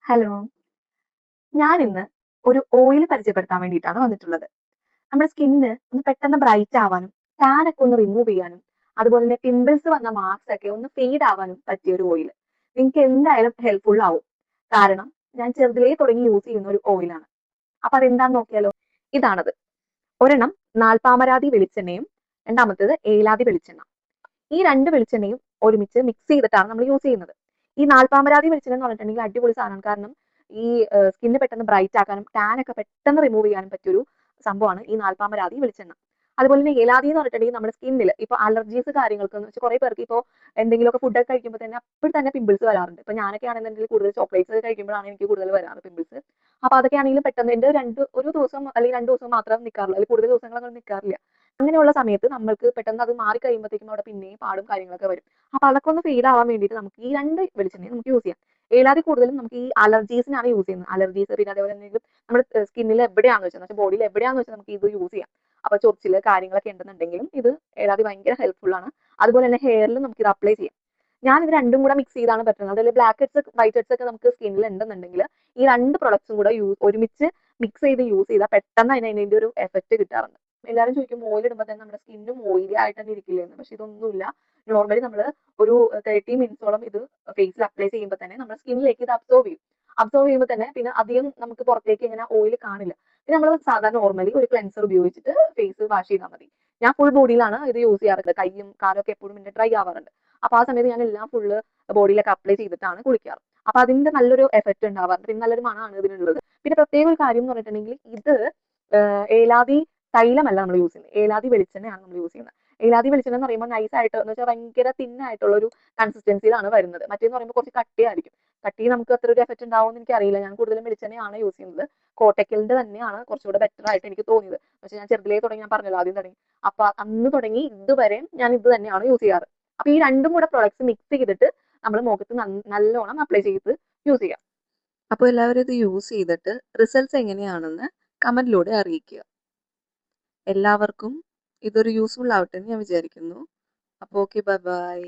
Hello. ഞാനിന്ന് ഒരു oil പരിചയപ്പെടുത്താൻ വേണ്ടിയിട്ടാണ് വന്നിട്ടുള്ളത്. നമ്മുടെ സ്കിന്ന് ഒന്ന് പെട്ടെന്ന് ബ്രൈറ്റ് ആവാനും ടാൻ ഒക്കെ ഒന്ന് റിമൂവ് ചെയ്യാനും അതുപോലെ തന്നെ പിമ്പിൾസ് വന്ന മാർക്സ് ഒക്കെ ഒന്ന് ഫെയ്ഡ് ആവാനും പറ്റിയ ഒരു ഓയിൽ. നിങ്ങൾക്ക് എന്തായാലും ഹെൽപ്ഫുൾ ആവും. കാരണം ഞാൻ ചെറുതിലേ തുടങ്ങി യൂസ് ചെയ്യുന്ന ഒരു ഓയിലാണ്. അപ്പൊ അതെന്താന്ന് നോക്കിയാലോ. ഇതാണത്. ഒരെണ്ണം നാൽപ്പാമരാതി വെളിച്ചെണ്ണയും രണ്ടാമത്തേത് ഏലാതി വെളിച്ചെണ്ണ. ഈ രണ്ട് വെളിച്ചെണ്ണയും ഒരുമിച്ച് മിക്സ് ചെയ്തിട്ടാണ് നമ്മൾ യൂസ് ചെയ്യുന്നത്. ഈ നാൽപ്പാമരാതി വെളിച്ചെണ്ണ എന്ന് പറഞ്ഞിട്ടുണ്ടെങ്കിൽ അടിപൊളി സാധനമാണ്. കാരണം ഈ സ്കിന്ന് പെട്ടെന്ന് ബ്രൈറ്റ് ആക്കാനും ടാൻ ഒക്കെ പെട്ടെന്ന് റിമൂവ് ചെയ്യാനും പറ്റിയൊരു സംഭവമാണ് ഈ നാൽപ്പാമരാതി വെളിച്ചെണ്ണ. അതുപോലെ തന്നെ ഏലാതി എന്ന് പറഞ്ഞിട്ടുണ്ടെങ്കിൽ നമ്മുടെ സ്കിന്നിൽ ഇപ്പൊ അലർജീസ് കാര്യങ്ങൾക്ക് എന്ന് വെച്ചാൽ കുറെ പേർക്ക് ഇപ്പോൾ എന്തെങ്കിലുമൊക്കെ ഫുഡൊക്കെ കഴിക്കുമ്പോൾ തന്നെ അപ്പോൾ തന്നെ പിമ്പിൾസ് വരാറുണ്ട്. ഇപ്പൊ ഞാനൊക്കെ ആണെന്നുണ്ടെങ്കിൽ കൂടുതൽ ചോക്ലേറ്റ്സ് കഴിക്കുമ്പോഴാണ് എനിക്ക് കൂടുതൽ വരാറ് പിമ്പിൾസ്. അപ്പൊ അതൊക്കെ ആണെങ്കിലും പെട്ടെന്ന് എന്റെ ഒരു ദിവസം അല്ലെങ്കിൽ 2 ദിവസം മാത്രം നിൽക്കാറുള്ളൂ, അല്ലെങ്കിൽ കൂടുതൽ ദിവസങ്ങളൊന്നും നിൽക്കാറില്ല. അങ്ങനെയുള്ള സമയത്ത് നമ്മൾക്ക് പെട്ടെന്ന് അത് മാറി കഴിയുമ്പോഴത്തേക്കും അവിടെ പിന്നെയും പാടും കാര്യങ്ങളൊക്കെ വരും. അപ്പൊ അതൊക്കെ ഒന്ന് ഫെയ്ഡ് ആവാൻ വേണ്ടിയിട്ട് നമുക്ക് ഈ രണ്ട് വെളിച്ചെണ്ണയും നമുക്ക് യൂസ് ചെയ്യാം. ഏലാതി കൂടുതലും നമുക്ക് ഈ അലർജീസിനാണ് യൂസ് ചെയ്യുന്നത്. അലർജീസ് പിന്നെ അതേപോലെ എന്തെങ്കിലും നമ്മുടെ സ്കിന്നിൽ എവിടെയാണെന്ന് വെച്ചാൽ ബോഡിയിൽ എവിടെയാണെന്ന് വെച്ചാൽ നമുക്ക് ഇത് യൂസ് ചെയ്യാം. അപ്പൊ ചൊറിച്ചില് കാര്യങ്ങളൊക്കെ ഉണ്ടെന്നുണ്ടെങ്കിലും ഇത് ഏലാതി ഭയങ്കര ഹെൽപ്ഫുൾ ആണ്. അതുപോലെ തന്നെ ഹെയറിൽ നമുക്ക് ഇത് അപ്ലൈ ചെയ്യാം. ഞാൻ ഇത് രണ്ടും കൂടെ മിക്സ് ചെയ്താണ് പറ്റുന്നത്. അതിൽ ബ്ലാക്ക് ഹെഡ്സ് വൈറ്റ് ഹെഡ്സ് ഒക്കെ നമുക്ക് സ്കിന്നിൽ ഉണ്ടെന്നുണ്ടെങ്കിൽ ഈ രണ്ട് പ്രൊഡക്ട്സും കൂടെ ഒരുമിച്ച് മിക്സ് ചെയ്ത് യൂസ് ചെയ്താൽ പെട്ടെന്ന് അതിന്റെ ഒരു എഫക്ട് കിട്ടാറുണ്ട്. എല്ലാവരും ചോദിക്കും ഓയിൽ ഇടുമ്പോൾ തന്നെ നമ്മുടെ സ്കിന്നും ഓയിലി ആയിട്ട് തന്നെ ഇരിക്കില്ലെന്ന്. പക്ഷെ ഇതൊന്നുമില്ല. നോർമലി നമ്മൾ ഒരു 30 മിനിറ്റ്സോളം ഇത് ഫേസിൽ അപ്ലൈ ചെയ്യുമ്പോൾ തന്നെ നമ്മുടെ സ്കിന്നിലേക്ക് ഇത് അബ്സോർവ് ചെയ്യും. അബ്സോർവ് ചെയ്യുമ്പോൾ തന്നെ പിന്നെ അധികം നമുക്ക് പുറത്തേക്ക് ഇങ്ങനെ ഓയിൽ കാണില്ല. പിന്നെ നമ്മൾ സാധാരണ നോർമലി ഒരു ക്ലെൻസർ ഉപയോഗിച്ചിട്ട് ഫേസ് വാഷ് ചെയ്താൽ മതി. ഞാൻ ഫുൾ ബോഡിയിലാണ് ഇത് യൂസ് ചെയ്യാറുണ്ട്. കൈയും കാലൊക്കെ എപ്പോഴും എന്റെ ഡ്രൈ ആവാറുണ്ട്. അപ്പൊ ആ സമയത്ത് ഞാൻ എല്ലാം ഫുള്ള് ബോഡിയിലൊക്കെ അപ്ലൈ ചെയ്തിട്ടാണ് കുളിക്കാറ്. അപ്പൊ അതിന്റെ നല്ലൊരു എഫക്ട് ഉണ്ടാവാറുണ്ട്. പിന്നെ നല്ലൊരു മണമാണ് ഇതിനുള്ളത്. പിന്നെ പ്രത്യേക ഒരു കാര്യം എന്ന് പറഞ്ഞിട്ടുണ്ടെങ്കിൽ ഇത് ഏലാതി തൈലമല്ല നമ്മൾ യൂസ് ചെയ്യുന്നത്, ഏലാതി വെളിച്ചെണ്ണയാണ് നമ്മൾ യൂസ് ചെയ്യുന്നത്. ഏലാതി വെളിച്ചെണ്ണ എന്ന് പറയുമ്പോൾ നൈസ് ആയിട്ട് എന്ന് വെച്ചാൽ ഭയങ്കര തിന്നായിട്ടുള്ള ഒരു കൺസിസ്റ്റൻസിയിലാണ് വരുന്നത്. മറ്റേന്ന് പറയുമ്പോൾ കുറച്ച് കട്ടിയായിരിക്കും. കട്ടി നമുക്ക് അത്ര ഒരു എഫക്ട് ഉണ്ടാവുമെന്ന് എനിക്ക് അറിയില്ല. ഞാൻ കൂടുതലും വെളിച്ചെണ്ണയാണ് യൂസ് ചെയ്യുന്നത്. കോട്ടക്കലിന്റെ തന്നെയാണ് കുറച്ചുകൂടെ ബെറ്റർ ആയിട്ട് എനിക്ക് തോന്നിയത്. പക്ഷെ ഞാൻ ചെറുതിലേ തുടങ്ങി, ഞാൻ പറഞ്ഞല്ലോ ആദ്യം തുടങ്ങി, അപ്പൊ അന്ന് തുടങ്ങി ഇതുവരെ ഞാൻ ഇത് തന്നെയാണ് യൂസ് ചെയ്യാറ്. അപ്പൊ ഈ രണ്ടും കൂടെ പ്രൊഡക്ട്സ് മിക്സ് ചെയ്തിട്ട് നമ്മൾ മുഖത്ത് നല്ലോണം അപ്ലൈ ചെയ്ത് യൂസ് ചെയ്യാം. അപ്പോൾ എല്ലാവരും ഇത് യൂസ് ചെയ്തിട്ട് റിസൾട്ട്സ് എങ്ങനെയാണെന്ന് കമന്റിലൂടെ അറിയിക്കുക. എല്ലാവർക്കും ഇതൊരു യൂസ്ഫുൾ ആവട്ടെ എന്ന് ഞാൻ വിചാരിക്കുന്നു. അപ്പോൾ ഓക്കെ, ബൈ ബൈ.